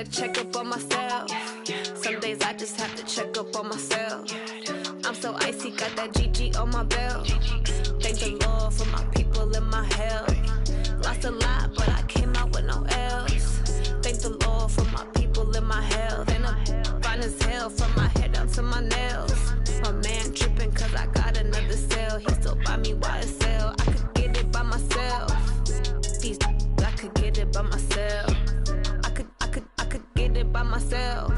Check up on myself. Some days I just have to check up on myself. I'm so icy, got that GG on my belt. Thank the Lord for my people and my health. Lost a lot, but I came out with no else. Thank the Lord for my people and my health. And I'm fine as hell from my head down to my nails. My man tripping cause I got another cell. He still buy me YSL. I could get it by myself. I could get it by myself. Get it by myself.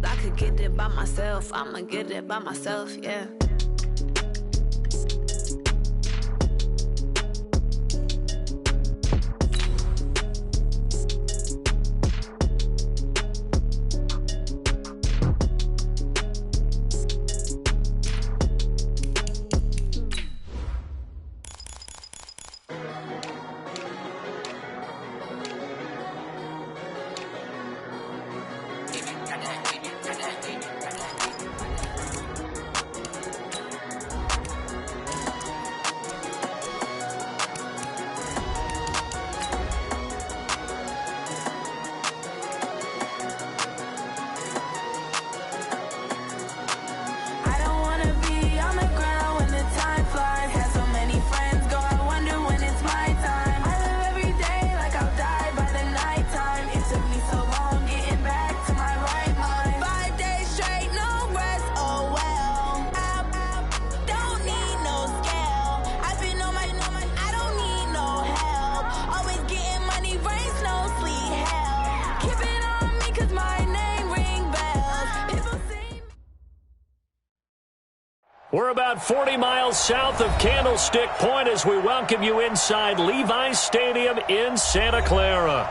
I could get it by myself. I'ma get it by myself, yeah. We're about 40 miles south of Candlestick Point as we welcome you inside Levi's Stadium in Santa Clara.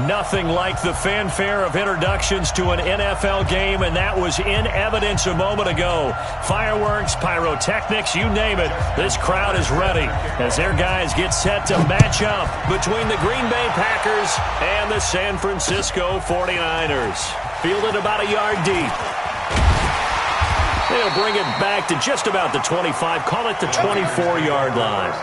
Nothing like the fanfare of introductions to an NFL game, and that was in evidence a moment ago. Fireworks, pyrotechnics, you name it. This crowd is ready as their guys get set to match up between the Green Bay Packers and the San Francisco 49ers. Fielded about a yard deep. They'll bring it back to just about the 25, call it the 24-yard line.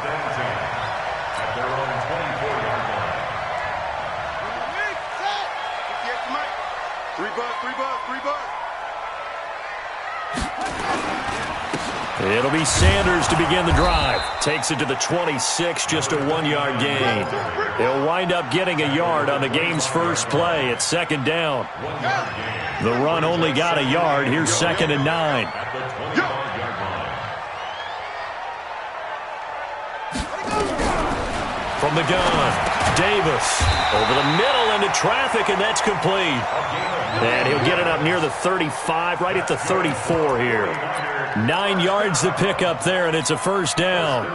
It'll be Sanders to begin the drive. Takes it to the 26, just a 1-yard gain. He'll wind up getting a yard on the game's first play at second down. The run only got a yard. Here's 2nd and 9. From the gun, Davis over the middle into traffic, and that's complete. And he'll get it up near the 35, right at the 34 here. 9 yards to pick up there, and it's a first down.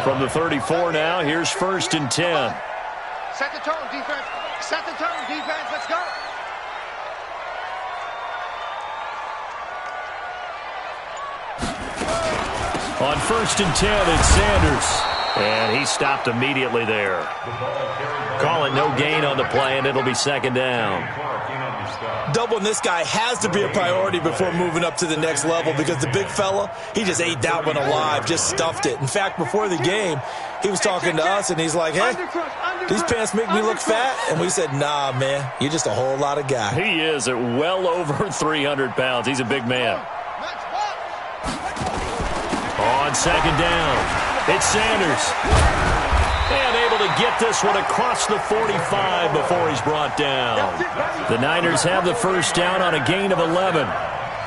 From the 34 now, here's 1st and 10. Set the tone, defense. Set the tone, defense. Let's go. On 1st and 10, it's Sanders. And he stopped immediately there. Call it no gain on the play, and it'll be 2nd down. Doubling this guy has to be a priority before moving up to the next level because the big fella, he just ate that one alive, just stuffed it. In fact, before the game, he was talking to us, and he's like, hey, these pants make me look fat. And we said, nah, man, you're just a whole lot of guy. He is at well over 300 pounds. He's a big man. On 2nd down. It's Sanders. And able to get this one across the 45 before he's brought down. The Niners have the first down on a gain of 11.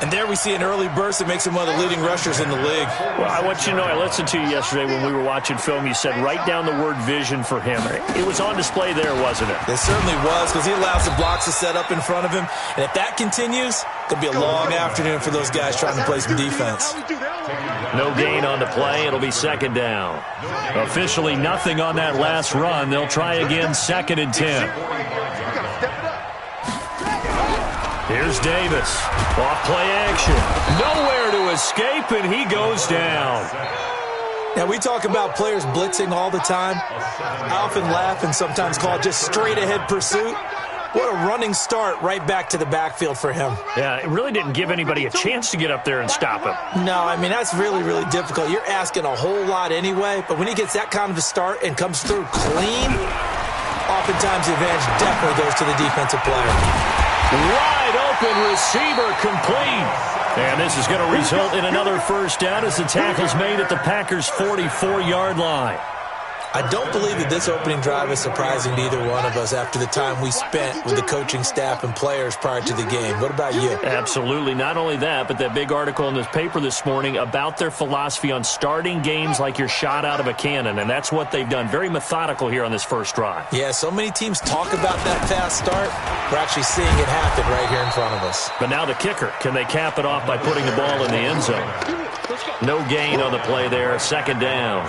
And there we see an early burst that makes him one of the leading rushers in the league. Well, I want you to know, I listened to you yesterday when we were watching film. You said write down the word vision for him. It was on display there, wasn't it? It certainly was, because he allows the blocks to set up in front of him. And if that continues, it'll be a long afternoon for those guys trying to play some defense. No gain on the play. It'll be 2nd down. Officially nothing on that last run. They'll try again 2nd and 10. Here's Davis. Off play action. Nowhere to escape, and he goes down. Now, we talk about players blitzing all the time. I often laugh and sometimes call it just straight-ahead pursuit. What a running start right back to the backfield for him. Yeah, it really didn't give anybody a chance to get up there and stop him. No, I mean, that's really, really difficult. You're asking a whole lot anyway, but when he gets that kind of a start and comes through clean, oftentimes the advantage definitely goes to the defensive player. Wide open receiver complete. And this is going to result in another first down as the tackle's made at the Packers' 44-yard line. I don't believe that this opening drive is surprising to either one of us after the time we spent with the coaching staff and players prior to the game. What about you? Absolutely. Not only that, but that big article in this paper this morning about their philosophy on starting games like you're shot out of a cannon, and that's what they've done. Very methodical here on this first drive. Yeah, so many teams talk about that fast start. We're actually seeing it happen right here in front of us. But now the kicker. Can they cap it off by putting the ball in the end zone? No gain on the play there. Second down.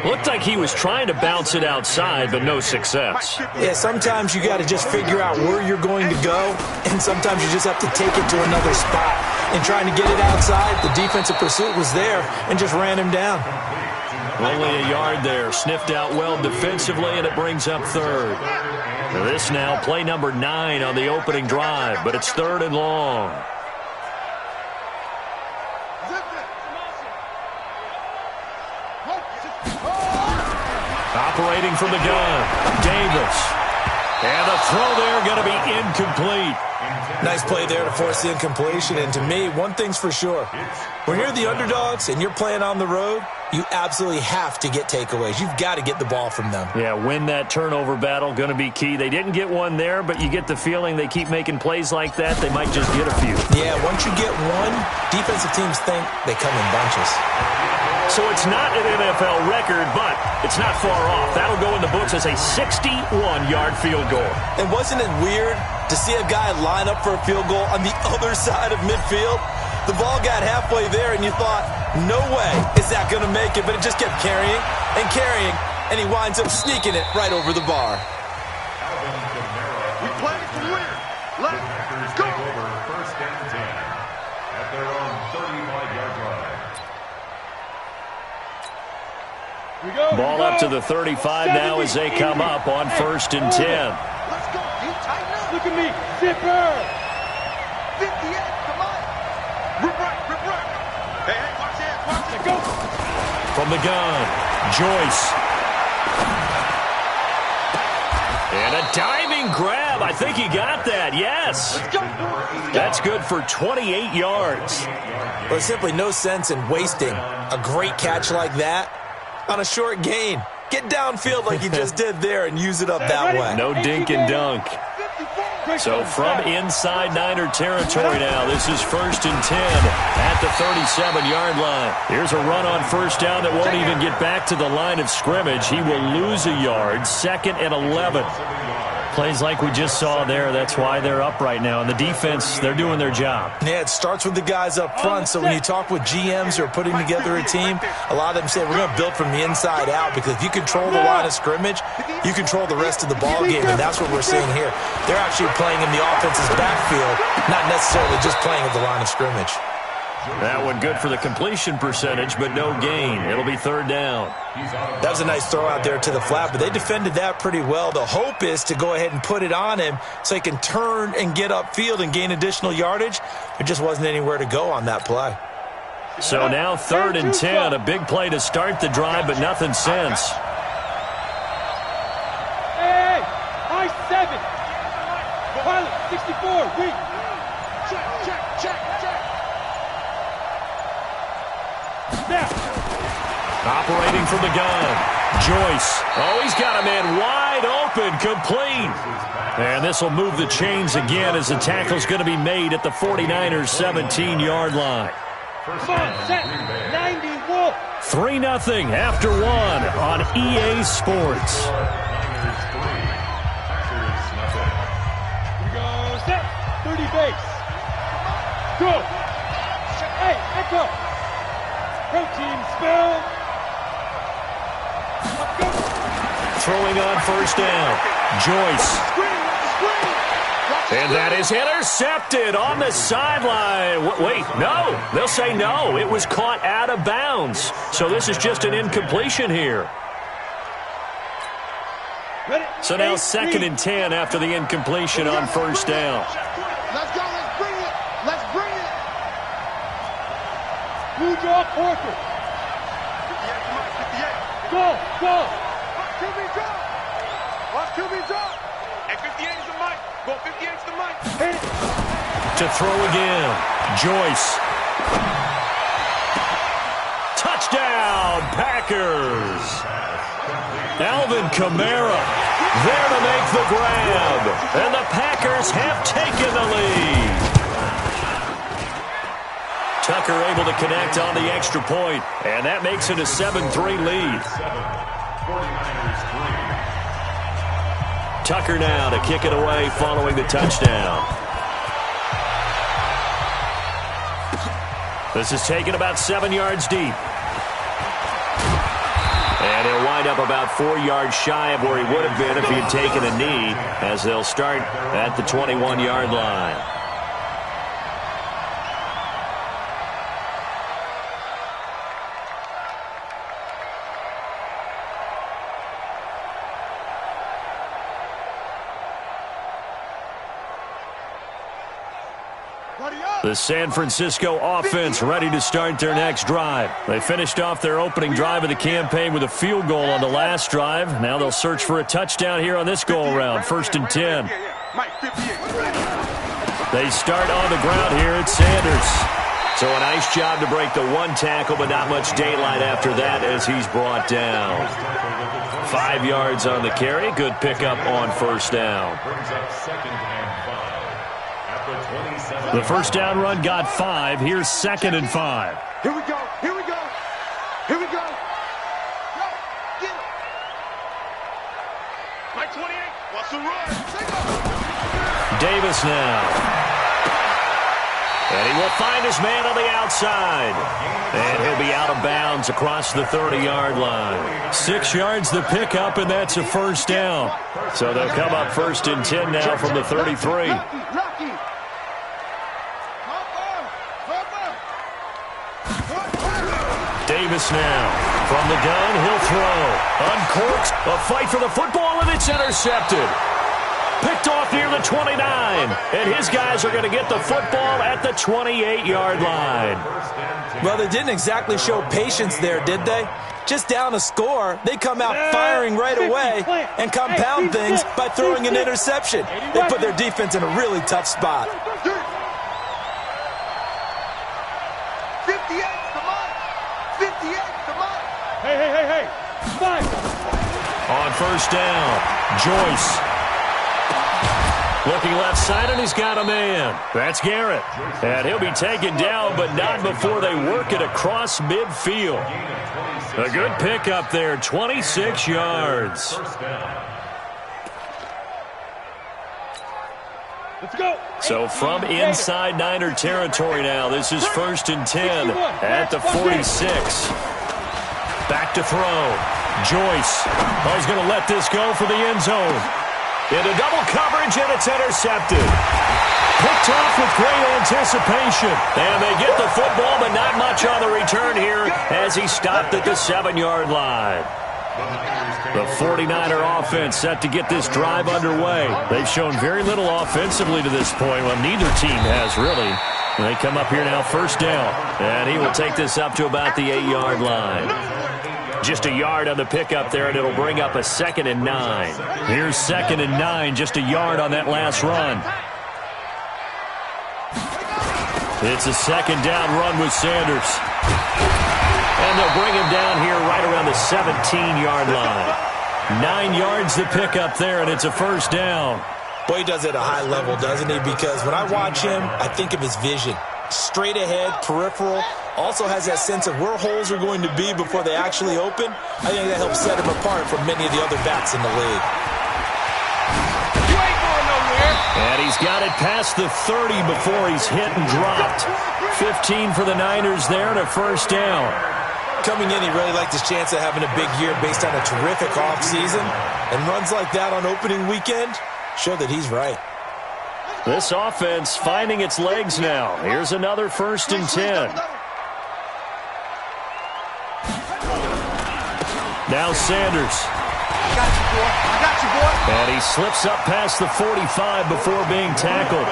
Looked like he was trying to bounce it outside, but no success. Yeah, sometimes you got to just figure out where you're going to go, and sometimes you just have to take it to another spot. And trying to get it outside, the defensive pursuit was there and just ran him down. Only a yard there. Sniffed out well defensively, and it brings up third. This now, play number 9 on the opening drive, but it's third and long. Operating from the gun, Davis. And the throw there going to be incomplete. Nice play there to force the incompletion. And to me, one thing's for sure. When you're the underdogs and you're playing on the road, you absolutely have to get takeaways. You've got to get the ball from them. Yeah, win that turnover battle, going to be key. They didn't get one there, but you get the feeling they keep making plays like that, they might just get a few. Yeah, once you get one, defensive teams think they come in bunches. So it's not an NFL record, but it's not far off. That'll go in the books as a 61-yard field goal. And wasn't it weird to see a guy line up for a field goal on the other side of midfield? The ball got halfway there, and you thought, no way is that going to make it. But it just kept carrying and carrying, and he winds up sneaking it right over the bar. We play to win. Let's go. First and 10 at their own 35-yard line. Ball up to the 35 now as they come up on first and 10. Let's go. You tighten up. Look at me. Zipper. 58. Come on. Rip right. Hey, watch this. Go. From the gun, Joyce. And a diving grab. I think he got that. Yes. That's good for 28 yards. There's simply no sense in wasting a great catch like that on a short gain. Get downfield like you just did there and use it up that way. No dink and dunk. So from inside Niner territory now, this is first and 10 at the 37-yard line. Here's a run on first down that won't even get back to the line of scrimmage. He will lose a yard, second and 11. Plays like we just saw there. That's why they're up right now. And the defense, they're doing their job. Yeah, it starts with the guys up front. So when you talk with GMs who are putting together a team, a lot of them say we're going to build from the inside out, because if you control the line of scrimmage, you control the rest of the ball game, and that's what we're seeing here. They're actually playing in the offense's backfield, not necessarily just playing at the line of scrimmage. That one good for the completion percentage, but no gain. It'll be third down. That was a nice throw out there to the flat, but they defended that pretty well. The hope is to go ahead and put it on him so he can turn and get upfield and gain additional yardage. There just wasn't anywhere to go on that play. So now third and 10, a big play to start the drive, but nothing since. Hey, high 7. Pilot, 64, weak. Check. Now. Operating from the gun, Joyce. Oh, he's got a man wide open, complete. And this will move the chains again as the tackle's going to be made at the 49ers' 17-yard line. Come on, set. 90, Wolf. 3-0 after one on EA Sports. Here we go, set. 30 base. Go. Hey, echo. Protein spill. Throwing on first down, Joyce. And that is intercepted on the sideline. Wait, no. They'll say no. It was caught out of bounds. So this is just an incompletion here. So now second and 10 after the incompletion on first down. Let's go. Let's bring it. Blue draw, Porter. Go. Here we go. QB drop. At 58 is the mic. Go 58 is the mic. Hit it. To throw again. Joyce. Touchdown, Packers. Alvin Kamara there to make the grab. And the Packers have taken the lead. Tucker able to connect on the extra point, and that makes it a 7-3 lead. 49ers 3. Tucker now to kick it away following the touchdown. This is taken about 7 yards deep. And he'll wind up about 4 yards shy of where he would have been if he had taken a knee, as they'll start at the 21-yard line. The San Francisco offense ready to start their next drive. They finished off their opening drive of the campaign with a field goal on the last drive. Now they'll search for a touchdown here on this go-around, 1st and 10. They start on the ground here at Sanders. So a nice job to break the one tackle, but not much daylight after that as he's brought down. 5 yards on the carry. Good pickup on 1st down. Brings up 2nd and 5. At the 27. The first down run got 5. Here's 2nd and 5. Here we go. Here we go. Here we go. Go. Get it. Mike 28 wants to run. Davis now. And he will find his man on the outside. And he'll be out of bounds across the 30-yard line. 6 yards the pickup, and that's a 1st down. So they'll come up 1st and 10 now from the 33. Davis now. From the gun, he'll throw. Uncorks. A fight for the football, and it's intercepted. Picked off near the 29. And his guys are going to get the football at the 28-yard line. Well, they didn't exactly show patience there, did they? Just down a score, they come out firing right away and compound things by throwing an interception. They put their defense in a really tough spot. 58, come on. 58, come on. Hey. 5. On 1st down, Joyce. Looking left side, and he's got a man. That's Garrett. And he'll be taken down, but not before they work it across midfield. A good pickup there, 26 yards. Let's go. So from inside Niner territory now, this is 1st and 10 at the 46. Back to throw. Joyce. Oh, he's going to let this go for the end zone. Into double coverage, and it's intercepted. Picked off with great anticipation. And they get the football, but not much on the return here as he stopped at the 7-yard line. The 49er offense set to get this drive underway. They've shown very little offensively to this point. Well, neither team has, really. And they come up here now, 1st down. And he will take this up to about the 8-yard line. Just a yard on the pickup there, and it'll bring up a 2nd and 9. Here's 2nd and 9, just a yard on that last run. It's a 2nd down run with Sanders. And they'll bring him down here right around the 17-yard line. 9 yards the pickup there, and it's a 1st down. Boy, he does it at a high level, doesn't he? Because when I watch him, I think of his vision. Straight ahead, peripheral, also has that sense of where holes are going to be before they actually open. I think that helps set him apart from many of the other backs in the league. You ain't going nowhere. And he's got it past the 30 before he's hit and dropped. 15 for the Niners there and a 1st down. Coming in, he really liked his chance of having a big year based on a terrific offseason. And runs like that on opening weekend show that he's right. This offense finding its legs now. Here's another 1st and 10. Now Sanders. I got you, boy. And he slips up past the 45 before being tackled.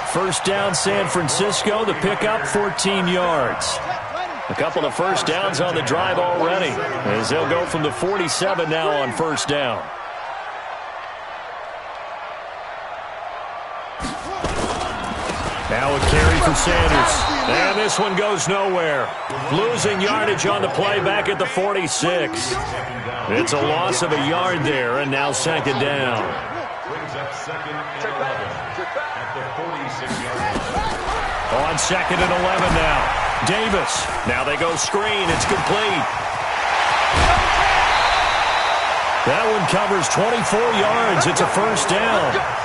1st down, San Francisco. The pickup, 14 yards. A couple of 1st downs on the drive already, as they'll go from the 47 now on 1st down. Now a carry for Sanders. And this one goes nowhere. Losing yardage on the play back at the 46. It's a loss of a yard there, and now second down. Brings up second and 11 at the 46-yard line. On second and 11 now. Davis. Now they go screen. It's complete. That one covers 24 yards. It's a first down.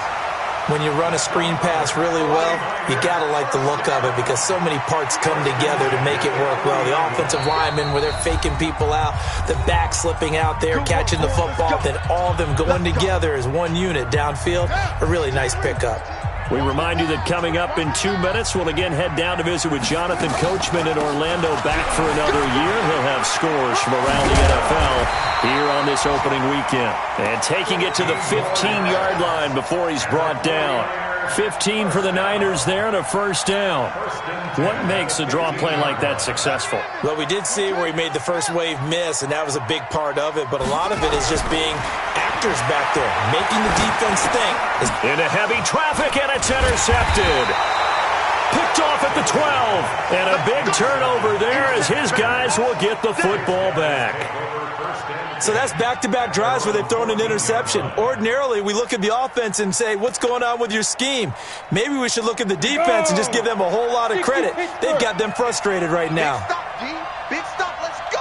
When you run a screen pass really well, you got to like the look of it because so many parts come together to make it work well. The offensive linemen, where they're faking people out, the back slipping out there, catching the football, then all of them going together as one unit downfield. A really nice pickup. We remind you that coming up in 2 minutes, we'll again head down to visit with Jonathan Coachman in Orlando, back for another year. He'll have scores from around the NFL here on this opening weekend. And taking it to the 15-yard line before he's brought down. 15 for the Niners there and a first down. What makes a draw play like that successful? Well, we did see where he made the first wave miss, and that was a big part of it. But a lot of it is just being actors back there, making the defense think. Into heavy traffic, and it's intercepted. Picked off at the 12. And a big turnover there as his guys will get the football back. So that's back-to-back drives where they've thrown an interception. Ordinarily, we look at the offense and say, what's going on with your scheme? Maybe we should look at the defense and just give them a whole lot of credit. They've got them frustrated right now. Big stop, G. Big stop. Let's go.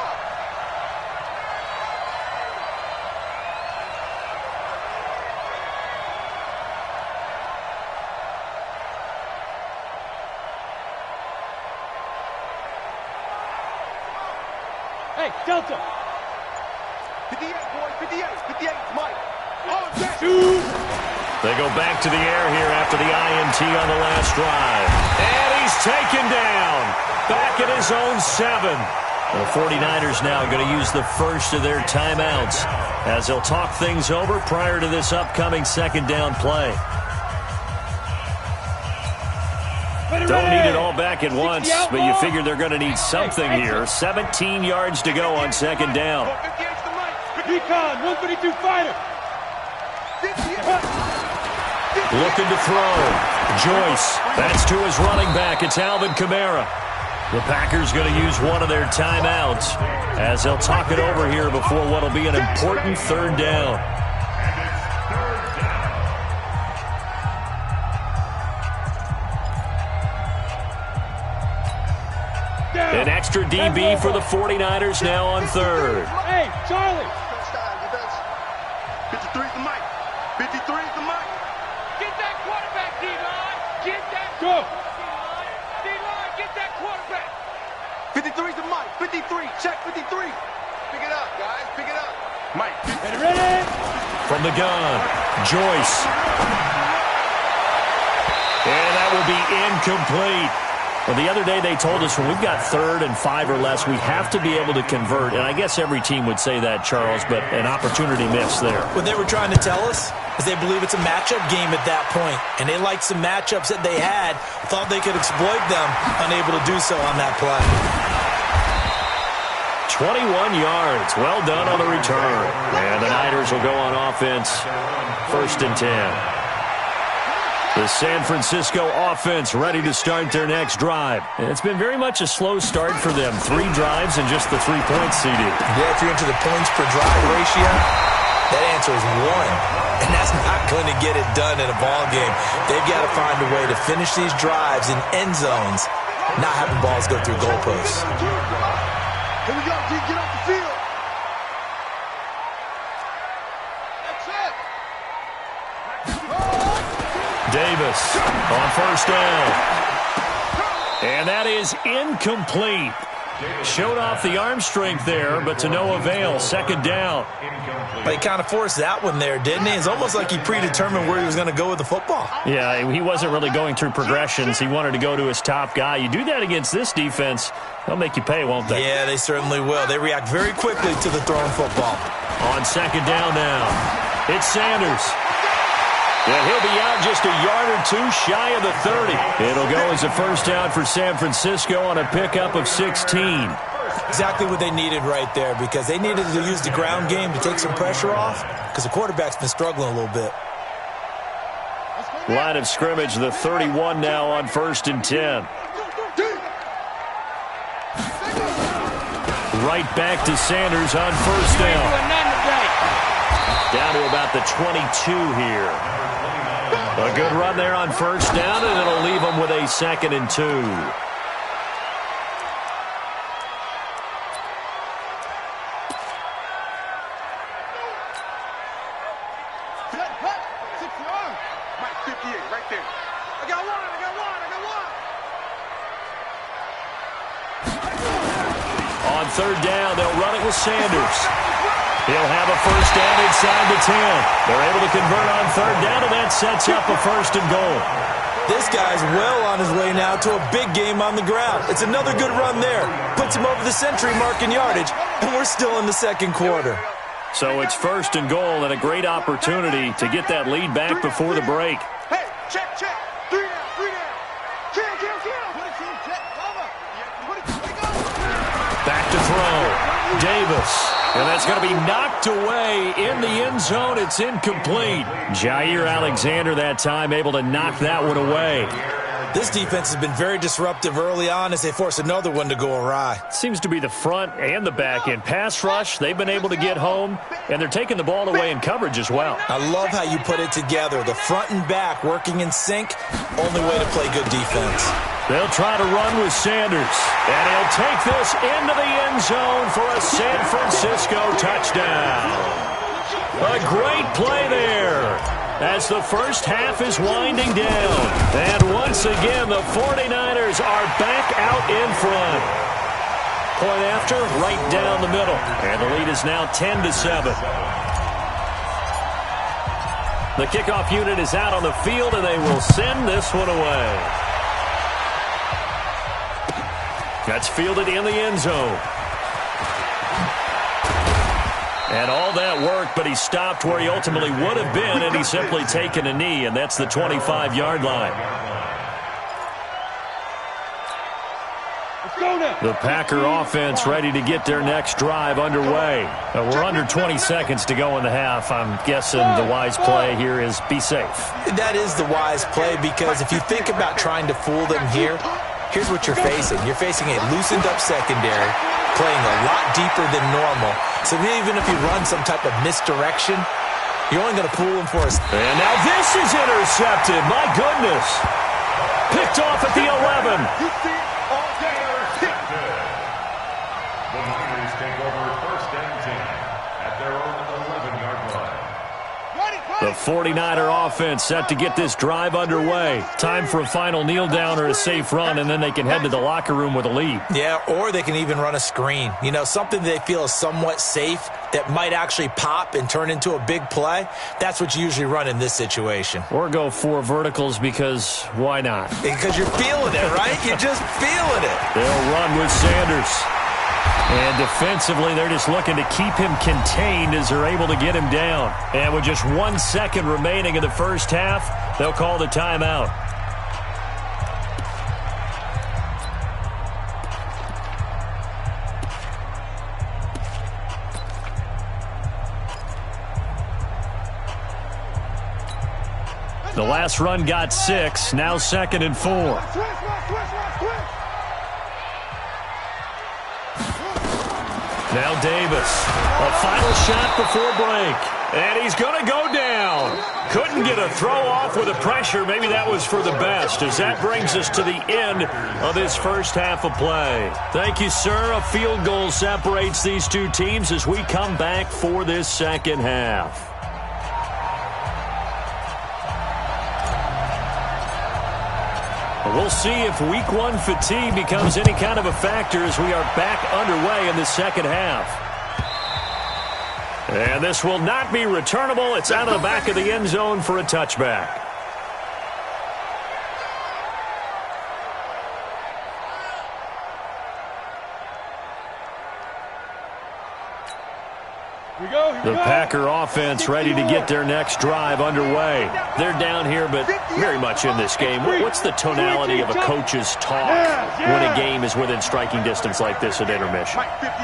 Hey, Delta. 58, boys. 58. 58, Mike. They go back to the air here after the INT on the last drive. And he's taken down. Back at his own 7. The 49ers now going to use the first of their timeouts as they'll talk things over prior to this upcoming second down play. Don't need it all back at once, but you figure they're going to need something here. 17 yards to go on second down. Recon, 132 fighter. Looking to throw. Joyce. That's to his running back. It's Alvin Kamara. The Packers going to use one of their timeouts as they'll talk it over here before what will be an important third down. An extra DB for the 49ers now on third. Hey, Charlie. 53's the mic. 53's the mic. Get that quarterback, D-line. Get that. Go. D-line, get that quarterback. 53's the mic. 53. Check 53. Pick it up, guys. Pick it up. Mike. Ready? From the gun, Joyce. And that will be incomplete. Well, the other day they told us when we've got 3rd and 5 or less, we have to be able to convert. And I guess every team would say that, Charles, but an opportunity missed there. What they were trying to tell us is they believe it's a matchup game at that point. And they liked some matchups that they had, thought they could exploit them, unable to do so on that play. 21 yards. Well done on the return. And the Niners will go on offense. 1st and 10. The San Francisco offense ready to start their next drive. It's been very much a slow start for them. 3 drives and just the 3 points, CD. Yeah, if you're into the points per drive ratio, that answer is 1. And that's not going to get it done in a ball game. They've got to find a way to finish these drives in end zones, not having balls go through goalposts. Here we go, G. Get off the field. That's it. Davis on 1st down. And that is incomplete. Showed off the arm strength there, but to no avail. 2nd down. But he kind of forced that one there, didn't he? It's almost like he predetermined where he was going to go with the football. Yeah, he wasn't really going through progressions. He wanted to go to his top guy. You do that against this defense, they'll make you pay, won't they? Yeah, they certainly will. They react very quickly to the thrown football. On 2nd down now, it's Sanders. And he'll be out just a yard or 2 shy of the 30. It'll go as a first down for San Francisco on a pickup of 16. Exactly what they needed right there, because they needed to use the ground game to take some pressure off, because the quarterback's been struggling a little bit. Line of scrimmage, the 31 now on 1st and 10. Right back to Sanders on 1st down. Down to about the 22 here. A good run there on 1st down, and it'll leave them with a 2nd and 2. On 3rd down, they'll run it with Sanders. He'll have a 1st down inside the 10. They're able to convert on 3rd down, and that sets up a 1st and goal. This guy's well on his way now to a big game on the ground. It's another good run there. Puts him over the century mark in yardage, and we're still in the 2nd quarter. So it's 1st and goal, and a great opportunity to get that lead back before the break. Hey, check. 3 down. Kill. Back to throw. Davis. And that's going to be knocked away in the end zone. It's incomplete. Jair Alexander that time able to knock that one away. This defense has been very disruptive early on as they force another one to go awry. Seems to be the front and the back end. Pass rush, they've been able to get home, and they're taking the ball away in coverage as well. I love how you put it together. The front and back working in sync. Only way to play good defense. They'll try to run with Sanders, and he'll take this into the end zone for a San Francisco touchdown. A great play there as the first half is winding down. And once again, the 49ers are back out in front. Point after, right down the middle. And the lead is now 10-7. The kickoff unit is out on the field, and they will send this one away. That's fielded in the end zone. And all that work, but he stopped where he ultimately would have been, and he's simply taken a knee, and that's the 25-yard line. The Packer offense ready to get their next drive underway. We're under 20 seconds to go in the half. I'm guessing the wise play here is be safe. That is the wise play, because if you think about trying to fool them here, here's what you're facing. You're facing a loosened up secondary, playing a lot deeper than normal. So even if you run some type of misdirection, you're only going to fool them for us. And now this is intercepted. My goodness. Picked off at the 11. You see it all day. The Niners take over 1st and 10 at their own 11-yard line. The 49er offense set to get this drive underway. Time for a final kneel down or a safe run, and then they can head to the locker room with a lead. Yeah, or they can even run a screen. You know, something they feel is somewhat safe that might actually pop and turn into a big play. That's what you usually run in this situation. Or go 4 verticals, because why not? Because you're feeling it, right? You're just feeling it. They'll run with Sanders. And defensively, they're just looking to keep him contained as they're able to get him down. And with just 1 second remaining in the first half, they'll call the timeout. The last run got 6, now 2nd and 4. Now Davis, a final shot before break, and he's going to go down. Couldn't get a throw off with the pressure. Maybe that was for the best, as that brings us to the end of this first half of play. Thank you, sir. A field goal separates these two teams as we come back for this second half. We'll see if week 1 fatigue becomes any kind of a factor as we are back underway in the second half. And this will not be returnable. It's out of the back of the end zone for a touchback. The Packer offense ready to get their next drive underway. They're down here, but very much in this game. What's the tonality of a coach's talk when a game is within striking distance like this at intermission?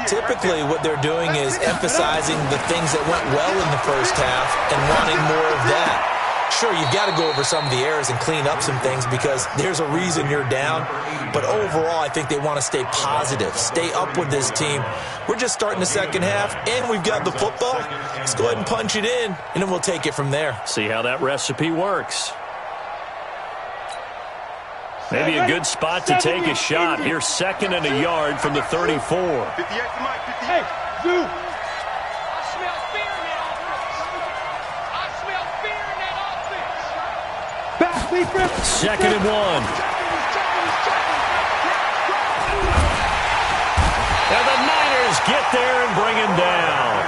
Typically, what they're doing is emphasizing the things that went well in the first half and wanting more of that. Sure, you've got to go over some of the errors and clean up some things because there's a reason you're down. But overall, I think they want to stay positive, stay up with this team. We're just starting the second half, and we've got the football. Let's go ahead and punch it in, and then we'll take it from there. See how that recipe works. Maybe a good spot to take a shot. Here's 2nd and a yard from the 34. 58 to Mike, 58. Hey, dude. I smell fear in that offense. I smell fear in that offense. 2nd and 1. And the Niners get there and bring him down.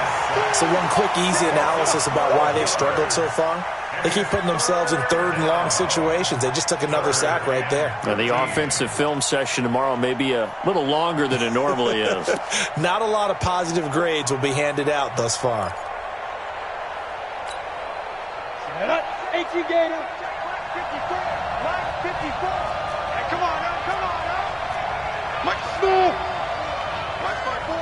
So one quick, easy analysis about why they've struggled so far. They keep putting themselves in 3rd and long situations. They just took another sack right there. Now, the offensive film session tomorrow may be a little longer than it normally is. Not a lot of positive grades will be handed out thus far. Set up. H.E. Gator. 54. Mike, 54. Hey, come on now. Come on now. Mike Smooth. Mike's by 4.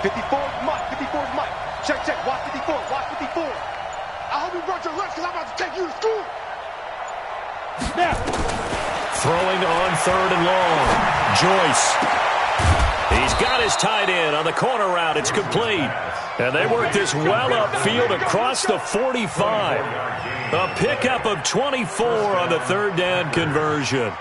54 is Mike. 54 is Mike. Check, check. Watch 54. Watch 54. I hope you brought your lunch because I'm about to take you to school. Now. Throwing on 3rd and long. Joyce. He's got his tight end on the corner route. It's complete. And they work this well upfield across the 45. A pickup of 24 on the 3rd down conversion.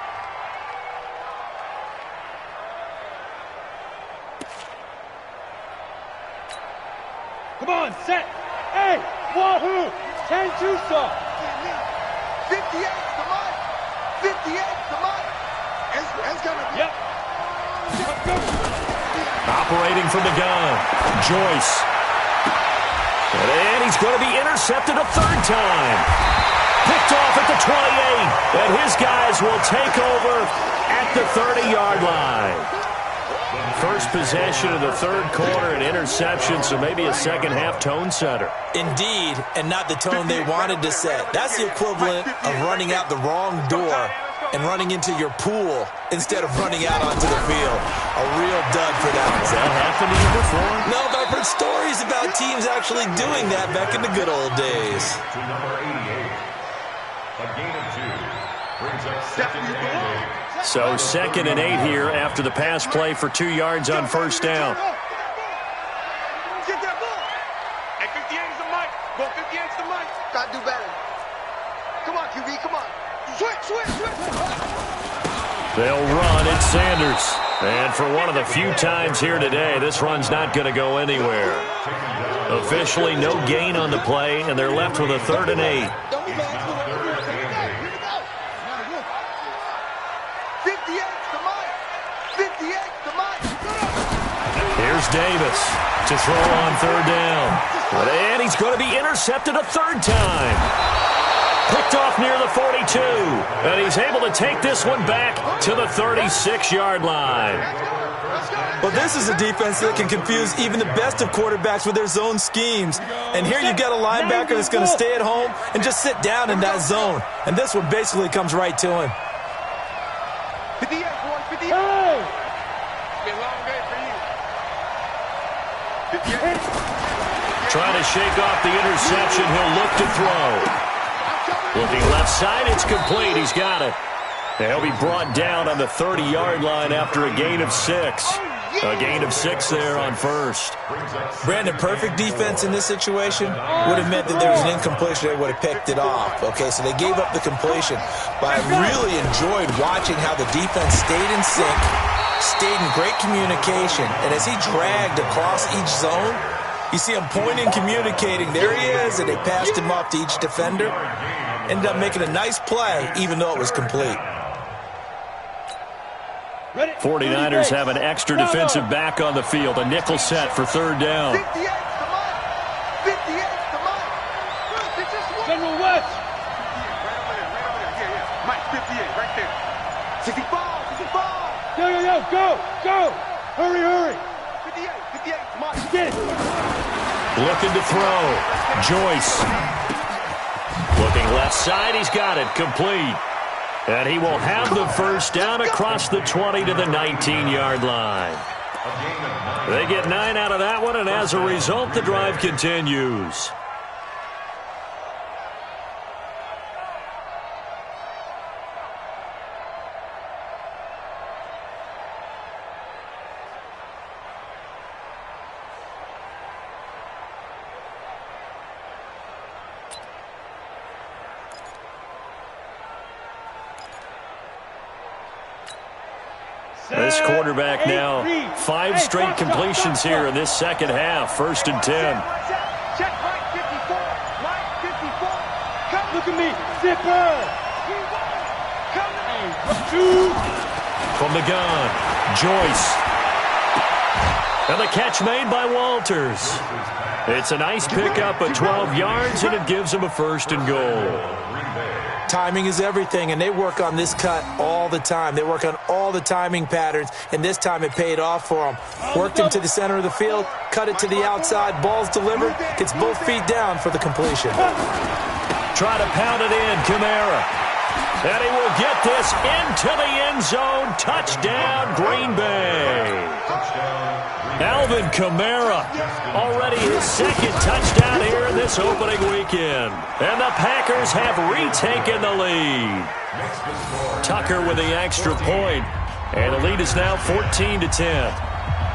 Come on, set. Hey, wahoo. 10 Tucson. 58 to Mike. 58 to Mike. It's going to be. Yep. Let's go. Operating from the gun. Joyce. And he's going to be intercepted a 3rd time. Picked off at the 28. And his guys will take over at the 30-yard line. First possession of the 3rd quarter, an interception, so maybe a second-half tone setter. Indeed, and not the tone they wanted to set. That's the equivalent of running out the wrong door and running into your pool instead of running out onto the field. A real dud for that. Has that happened to you before? No, but I've heard stories about teams actually doing that back in the good old days. To number 88. A gain of 2. Brings up 2nd and 8. So 2nd and 8 here after the pass play for 2 yards on 1st down. Get that ball. Hey, 58 is the Mike. Go 58 is the Mike. Gotta do better. Come on, QB, come on. Switch. They'll run at Sanders. And for one of the few times here today, this run's not going to go anywhere. Officially no gain on the play, and they're left with a 3rd and 8. Here's Davis to throw on 3rd down. And he's going to be intercepted a 3rd time. Picked off near the 42. And he's able to take this one back to the 36-yard line. Well, this is a defense that can confuse even the best of quarterbacks with their zone schemes. And here you've got a linebacker that's going to stay at home and just sit down in that zone. And this one basically comes right to him. 58, boy, 58. Hey. It's been a long day for you. 58. Trying to shake off the interception. He'll look to throw. Looking left side, it's complete. He's got it. And he'll be brought down on the 30-yard line after a gain of 6. A gain of 6 there on 1st. Brandon, perfect defense in this situation would have meant that there was an incompletion. They would have picked it off. Okay, so they gave up the completion. But I really enjoyed watching how the defense stayed in sync, stayed in great communication. And as he dragged across each zone, you see him pointing, communicating. There he is, and they passed him off to each defender. Ended up making a nice play, even though it was complete. 49ers have an extra defensive back on the field. A nickel set for 3rd down. 58 to Mike. 58 to Mike. General West. Right over there. Yeah. Mike, 58, right there. 65. Yo, go. Hurry. 58, Mike. Get it. Looking to throw. Joyce. Looking left side. He's got it. Complete. And he will have the 1st down across the 20 to the 19-yard line. They get 9 out of that one, and as a result, the drive continues. This quarterback now 5 straight completions here in this second half. 1st and 10. Check right 54. Right 54. Come. Look at me. Zipper. Come. From the gun, Joyce. And the catch made by Walters. It's a nice pickup of 12 yards, and it gives him a 1st and goal. Timing is everything, and they work on this cut all the time. They work on all the timing patterns, and this time it paid off for them. Worked him to the center of the field, cut it to the outside, ball's delivered, gets both feet down for the completion. Try to pound it in, Kamara. And he will get this into the end zone. Touchdown, Green Bay. Alvin Kamara, already his 2nd touchdown here in this opening weekend. And the Packers have retaken the lead. Tucker with the extra point. And the lead is now 14-10.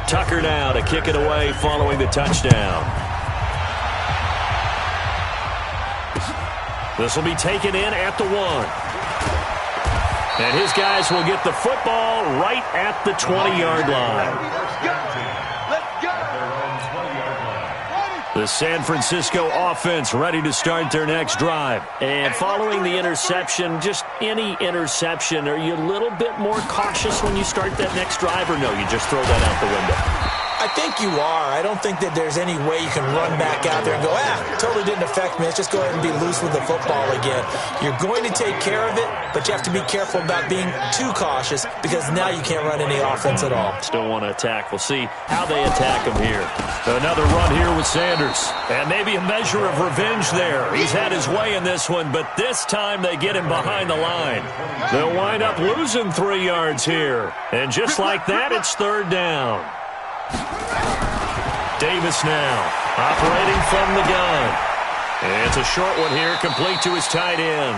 Tucker now to kick it away following the touchdown. This will be taken in at the 1. And his guys will get the football right at the 20-yard line. The San Francisco offense ready to start their next drive. And following the interception, just any interception, are you a little bit more cautious when you start that next drive, or no, you just throw that out the window? I think you are. I don't think that there's any way you can run back out there and go, totally didn't affect me. Let's just go ahead and be loose with the football again. You're going to take care of it, but you have to be careful about being too cautious because now you can't run any offense at all. Still want to attack. We'll see how they attack him here. Another run here with Sanders. And maybe a measure of revenge there. He's had his way in this one, but this time they get him behind the line. They'll wind up losing 3 yards here. And just like that, it's 3rd down. Davis now, operating from the gun. And it's a short one here, complete to his tight end.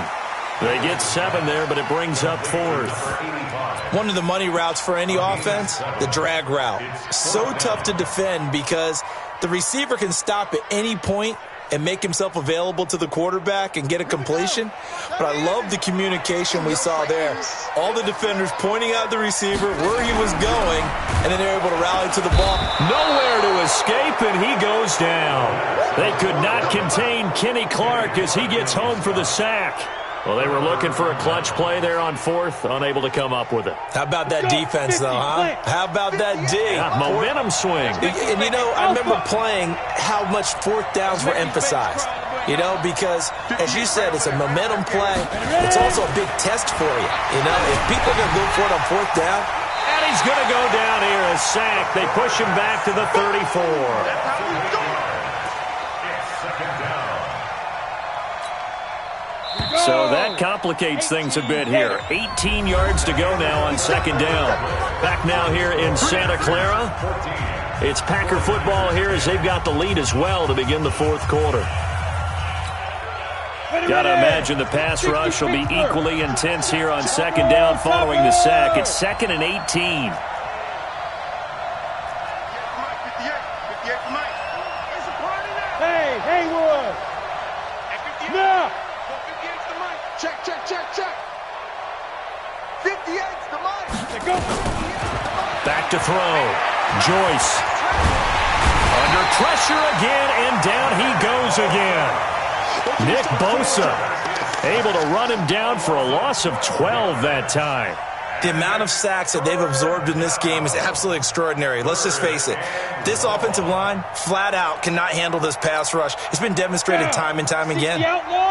They get 7 there, but it brings up 4th. One of the money routes for any offense, the drag route. So tough to defend because the receiver can stop at any point and make himself available to the quarterback and get a completion. But I love the communication we saw there. All the defenders pointing out the receiver, where he was going, and then they're able to rally to the ball. Nowhere to escape, and he goes down. They could not contain Kenny Clark as he gets home for the sack. Well, they were looking for a clutch play there on 4th, unable to come up with it. How about that defense, though, huh? How about that D? Yeah, momentum swing. And, you know, I remember playing how much 4th downs were emphasized. You know, because, as you said, it's a momentum play. It's also a big test for you. You know, if people are going to go for it on 4th down. And he's going to go down here, a sack. They push him back to the 34. So that complicates things a bit here. 18 yards to go now on 2nd down. Back now here in Santa Clara. It's Packer football here as they've got the lead as well to begin the 4th quarter. Got to imagine the pass rush will be equally intense here on 2nd down following the sack. It's 2nd and 18. Hey, Haywood. No. Check. 58's the mic. Go. Back to throw. Joyce. Under pressure again, and down he goes again. Nick Bosa able to run him down for a loss of 12 that time. The amount of sacks that they've absorbed in this game is absolutely extraordinary. Let's just face it. This offensive line, flat out, cannot handle this pass rush. It's been demonstrated time and time again.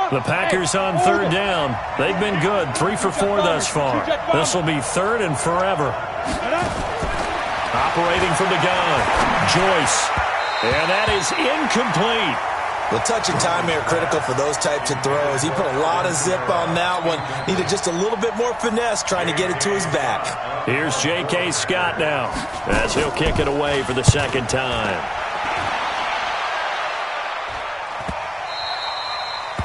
The Packers on 3rd down. They've been good. 3 for 4 thus far. This will be 3rd and forever. Operating from the gun, Joyce. And that is incomplete. Well, touch and timing are critical for those types of throws. He put a lot of zip on that one. Needed just a little bit more finesse trying to get it to his back. Here's J.K. Scott now as he'll kick it away for the 2nd time.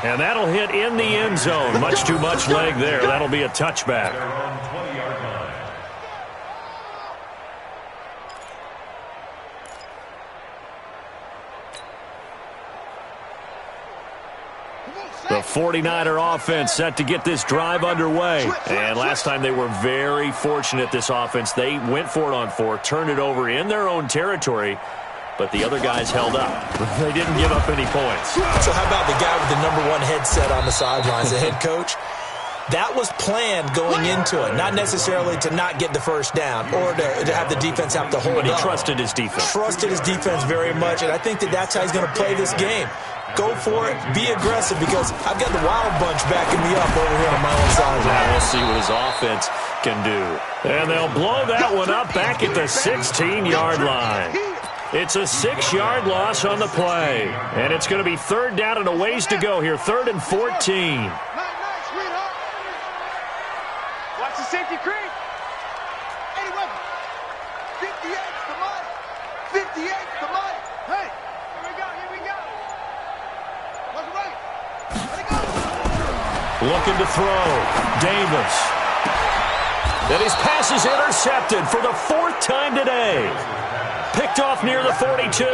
And that'll hit in the end zone. Much too much leg there. That'll be a touchback. The 49er offense set to get this drive underway. And last time they were very fortunate, this offense. They went for it on 4, turned it over in their own territory, but the other guys held up. They didn't give up any points. So how about the guy with the #1 headset on the sidelines, the head coach? That was planned going into it, not necessarily to not get the first down or to have the defense have to hold But he up. trusted his defense. Trusted his defense very much, and I think that's how he's going to play this game. Go for it. Be aggressive, because I've got the Wild Bunch backing me up over here on my own side. Now we'll see what his offense can do. And they'll blow that one up back at the 16-yard line. It's a 6-yard loss on the play. And it's going to be 3rd down and a ways to go here. 3rd and 14. Watch the safety creep. 81. 58's the money. 58's the money. Hey, here we go, here we go. Look right. Let it go. Looking to throw. Davis. And his pass is intercepted for the 4th time today. Picked off near the 42.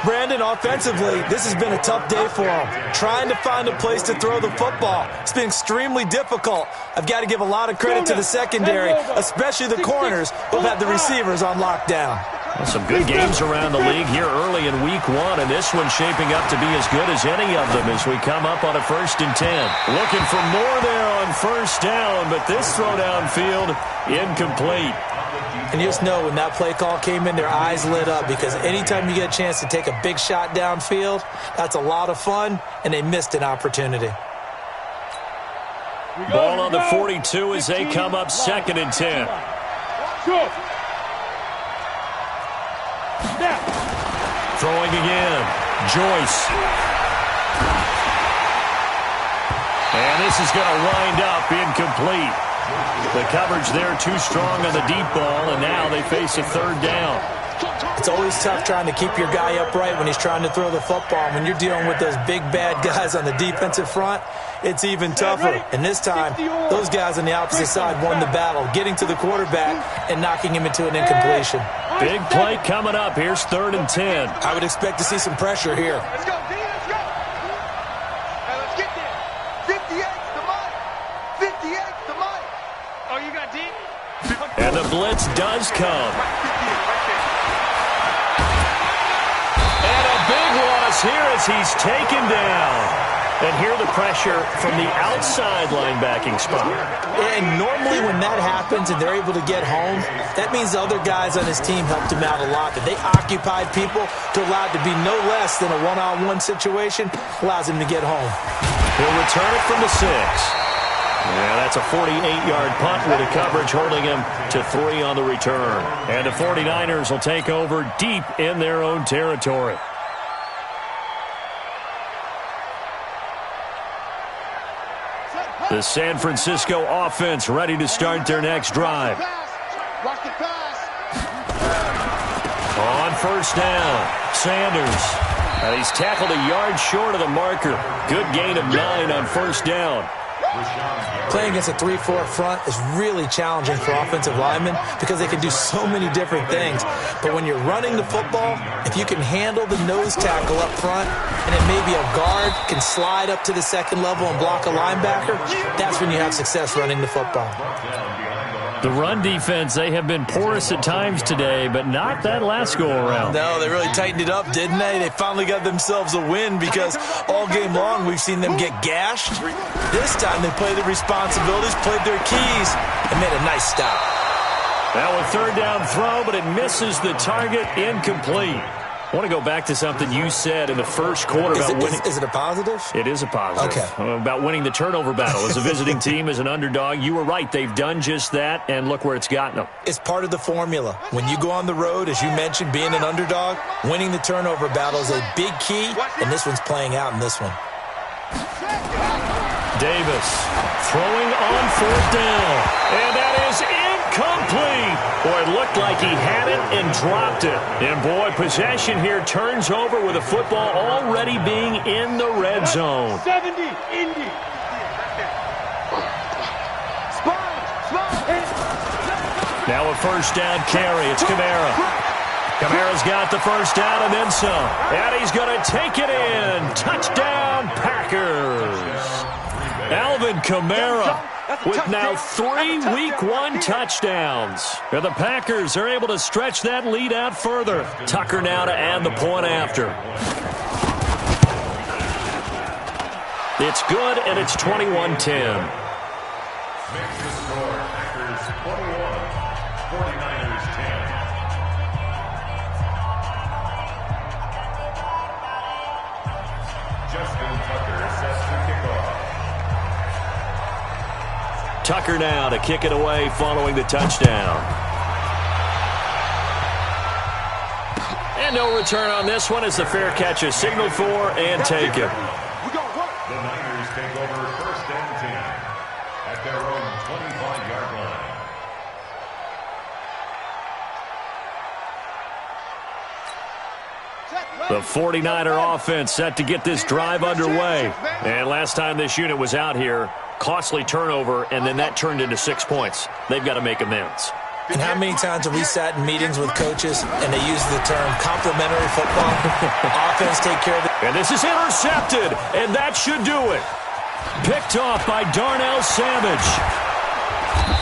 Brandon, offensively, this has been a tough day for him. Trying to find a place to throw the football. It's been extremely difficult. I've got to give a lot of credit to the secondary, especially the corners, who have had the receivers on lockdown. Well, some good games around the league here early in week 1, and this one's shaping up to be as good as any of them as we come up on a 1st and 10. Looking for more there on 1st down, but this throw downfield incomplete. And you just know when that play call came in, their eyes lit up, because anytime you get a chance to take a big shot downfield, that's a lot of fun, and they missed an opportunity. Ball on the 42 as they come up 2nd and 10. Throwing again. Joyce. And this is going to wind up incomplete. The coverage there too strong on the deep ball, and now they face a 3rd down. It's always tough trying to keep your guy upright when he's trying to throw the football. When you're dealing with those big, bad guys on the defensive front, it's even tougher. And this time, those guys on the opposite side won the battle, getting to the quarterback and knocking him into an incompletion. Big play coming up. Here's 3rd and 10. I would expect to see some pressure here. Let's go, D, let's go. Now let's get there. 58's the money. 58's the money. Oh, you got D? And the blitz does come. And a big loss here as he's taken down. And here the pressure from the outside linebacking spot. And normally when that happens and they're able to get home, that means the other guys on his team helped him out a lot. That they occupied people to allow it to be no less than a one-on-one situation, allows him to get home. He'll return it from the 6. Yeah, that's a 48-yard punt with the coverage holding him to 3 on the return. And the 49ers will take over deep in their own territory. The San Francisco offense ready to start their next drive. Watch the pass. On 1st down, Sanders. He's tackled a yard short of the marker. Good gain of 9 on 1st down. Playing against a 3-4 front is really challenging for offensive linemen because they can do so many different things. But when you're running the football, if you can handle the nose tackle up front, and then maybe a guard can slide up to the 2nd level and block a linebacker, that's when you have success running the football. The run defense, they have been porous at times today, but not that last go-around. No, they really tightened it up, didn't they? They finally got themselves a win because all game long we've seen them get gashed. This time they played the responsibilities, played their keys, and made a nice stop. Now a 3rd down throw, but it misses the target, incomplete. I want to go back to something you said in the 1st quarter about winning. Is it a positive? It is a positive. Okay. About winning the turnover battle as a visiting team, as an underdog. You were right. They've done just that, and look where it's gotten them. It's part of the formula. When you go on the road, as you mentioned, being an underdog, winning the turnover battle is a big key, and this one's playing out in this one. Davis throwing on 4th down, and that is incomplete. Boy, it looked like he had it and dropped it. And boy, possession here turns over with the football already being in the red zone. 70, Indy. Now a 1st down carry. It's Kamara. Kamara's got the 1st down and then some. And he's going to take it in. Touchdown, Packers. Alvin Kamara with now 3 Week 1 touchdowns. And the Packers are able to stretch that lead out further. Tucker now to add the point after. It's good, and it's 21-10. Makes the score. Packers 21, 49ers 10. Justin Tucker sets the kickoff. Tucker now to kick it away following the touchdown. And no return on this one as the fair catch is signaled for and taken. The Niners take over first and 10 at their own 25-yard line. The 49er offense set to get this drive underway. And last time this unit was out here, costly turnover, and then that turned into 6 points. They've got to make amends. And how many times have we sat in meetings with coaches and they use the term complementary football? Offense take care of it. And this is intercepted, and that should do it. Picked off by Darnell Savage.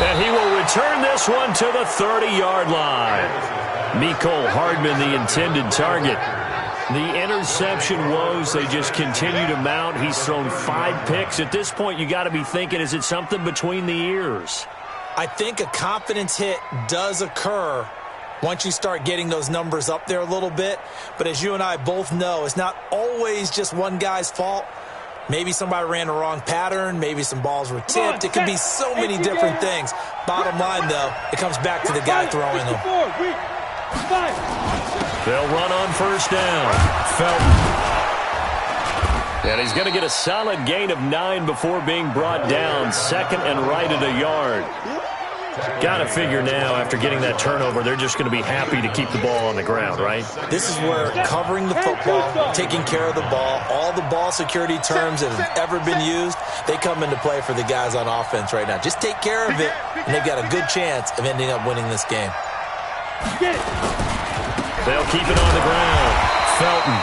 And he will return this one to the 30-yard line. Mecole Hardman, the intended target. The interception woes, they just continue to mount. He's thrown 5 picks. At this point, you got to be thinking, is it something between the ears? I think a confidence hit does occur once you start getting those numbers up there a little bit. But as you and I both know, it's not always just one guy's fault. Maybe somebody ran the wrong pattern. Maybe some balls were tipped. It could be so many different things. Bottom line, though, it comes back to the guy throwing them. They'll run on first down. Felton. And he's going to get a solid gain of 9 before being brought down. Second and right at a yard. Got to figure now, after getting that turnover, they're just going to be happy to keep the ball on the ground, right? This is where covering the football, taking care of the ball, all the ball security terms that have ever been used, they come into play for the guys on offense right now. Just take care of it, and they've got a good chance of ending up winning this game. They'll keep it on the ground. Felton.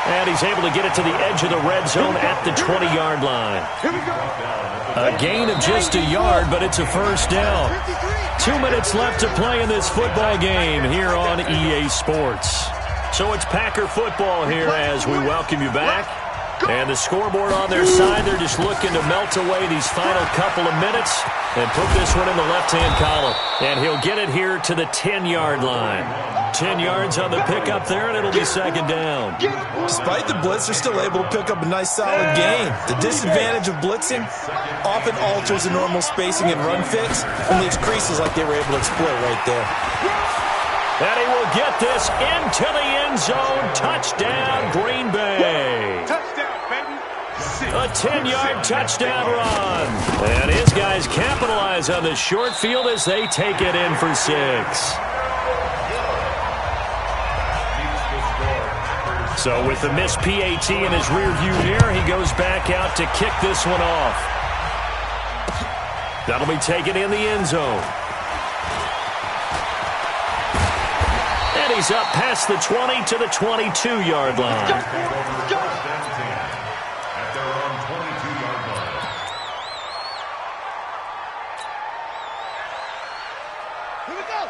And he's able to get it to the edge of the red zone at the 20-yard line. A gain of just a yard, but it's a first down. 2 minutes left to play in this football game here on EA Sports. So it's Packer football here as we welcome you back. And the scoreboard on their side, they're just looking to melt away these final couple of minutes and put this one in the left-hand column. And he'll get it here to the 10-yard line. 10 yards on the pickup there, and it'll be second down. Despite the blitz, they're still able to pick up a nice, solid gain. The disadvantage of blitzing often alters the normal spacing and run fits and leaves creases like they were able to exploit right there. And he will get this into the end zone. Touchdown, Green Bay. A 10-yard touchdown run. And his guys capitalize on the short field as they take it in for 6. So with the missed PAT in his rearview mirror, he goes back out to kick this one off. That'll be taken in the end zone. And he's up past the 20 to the 22-yard line.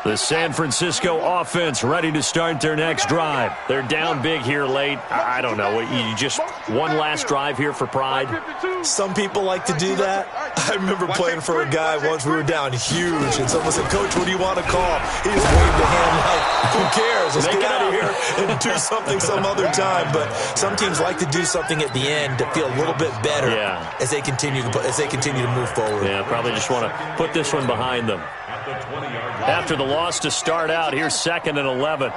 The San Francisco offense ready to start their next drive. They're down big here late. I don't know. You just one last drive here for pride? Some people like to do that. I remember playing for a guy once. We were down huge, and someone said, "Coach, what do you want to call?" He just waved a hand like, "Who cares? Let's get out of here and do something some other time." But some teams like to do something at the end to feel a little bit better as they continue to move forward. Yeah, probably just want to put this one behind them. After the loss to start out, here's second and 11.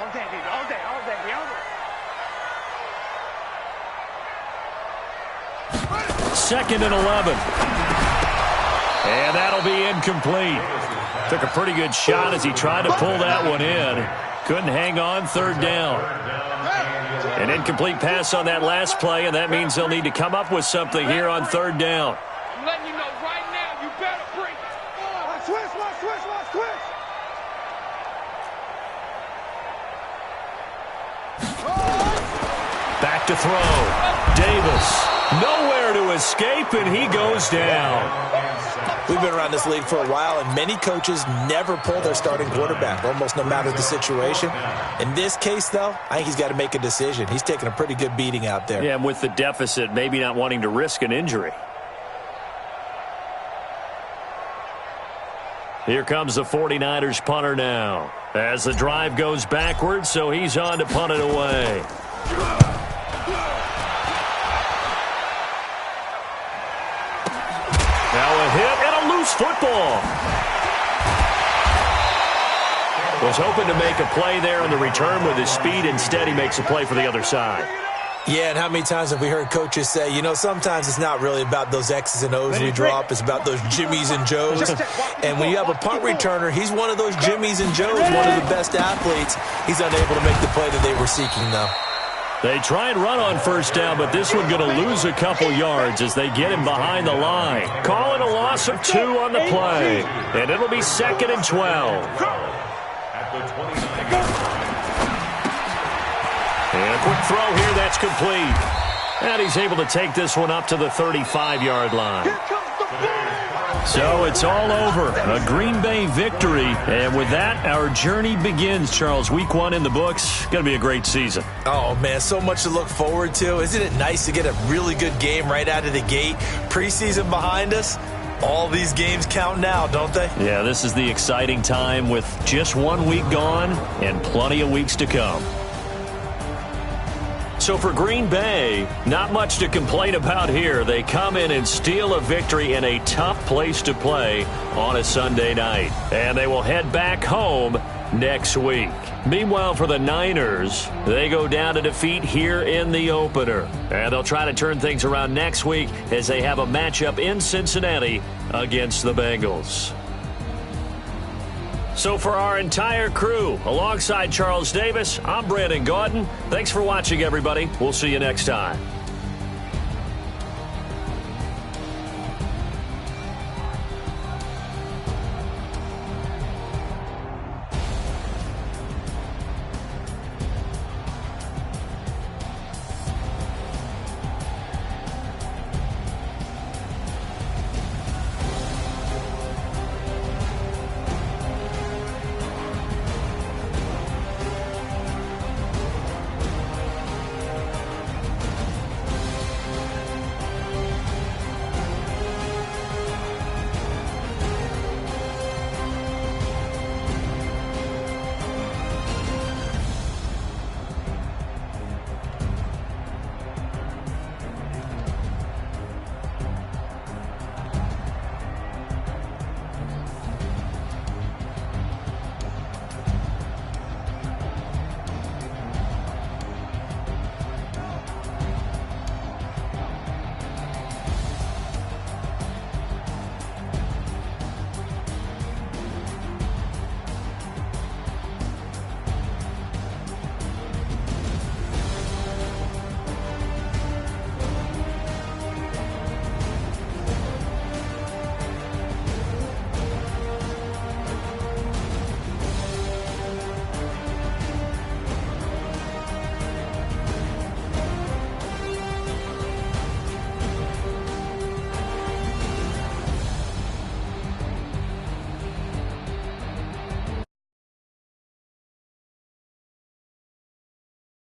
Second and 11. And that'll be incomplete. Took a pretty good shot as he tried to pull that one in. Couldn't hang on, third down. An incomplete pass on that last play, and that means they'll need to come up with something here on third down. I'm letting you know right now, you better bring it. Switch. Back to throw. Davis. Nowhere to escape, and he goes down. We've been around this league for a while, and many coaches never pull their starting quarterback, almost no matter the situation. In this case, though, I think he's got to make a decision. He's taking a pretty good beating out there. Yeah, and with the deficit, maybe not wanting to risk an injury. Here comes the 49ers punter now. As the drive goes backwards, so he's on to punt it away. Now a hit and a loose football. Was hoping to make a play there on the return with his speed. Instead, he makes a play for the other side. Yeah, and how many times have we heard coaches say, you know, sometimes it's not really about those X's and O's we drop. It's about those Jimmies and Joes. And when you have a punt returner, he's one of those Jimmies and Joes, one of the best athletes. He's unable to make the play that they were seeking, though. They try and run on first down, but this one going to lose a couple yards as they get him behind the line. Calling a loss of 2 on the play. And it'll be 2nd and 12. At the 29. And a quick throw here, that's complete. And he's able to take this one up to the 35-yard line. So it's all over. A Green Bay victory. And with that, our journey begins, Charles. Week 1 in the books. Going to be a great season. Oh, man, so much to look forward to. Isn't it nice to get a really good game right out of the gate? Preseason behind us. All these games count now, don't they? Yeah, this is the exciting time with just 1 week gone and plenty of weeks to come. So for Green Bay, not much to complain about here. They come in and steal a victory in a tough place to play on a Sunday night. And they will head back home next week. Meanwhile, for the Niners, they go down to defeat here in the opener. And they'll try to turn things around next week as they have a matchup in Cincinnati against the Bengals. So for our entire crew, alongside Charles Davis, I'm Brandon Gaudin. Thanks for watching, everybody. We'll see you next time.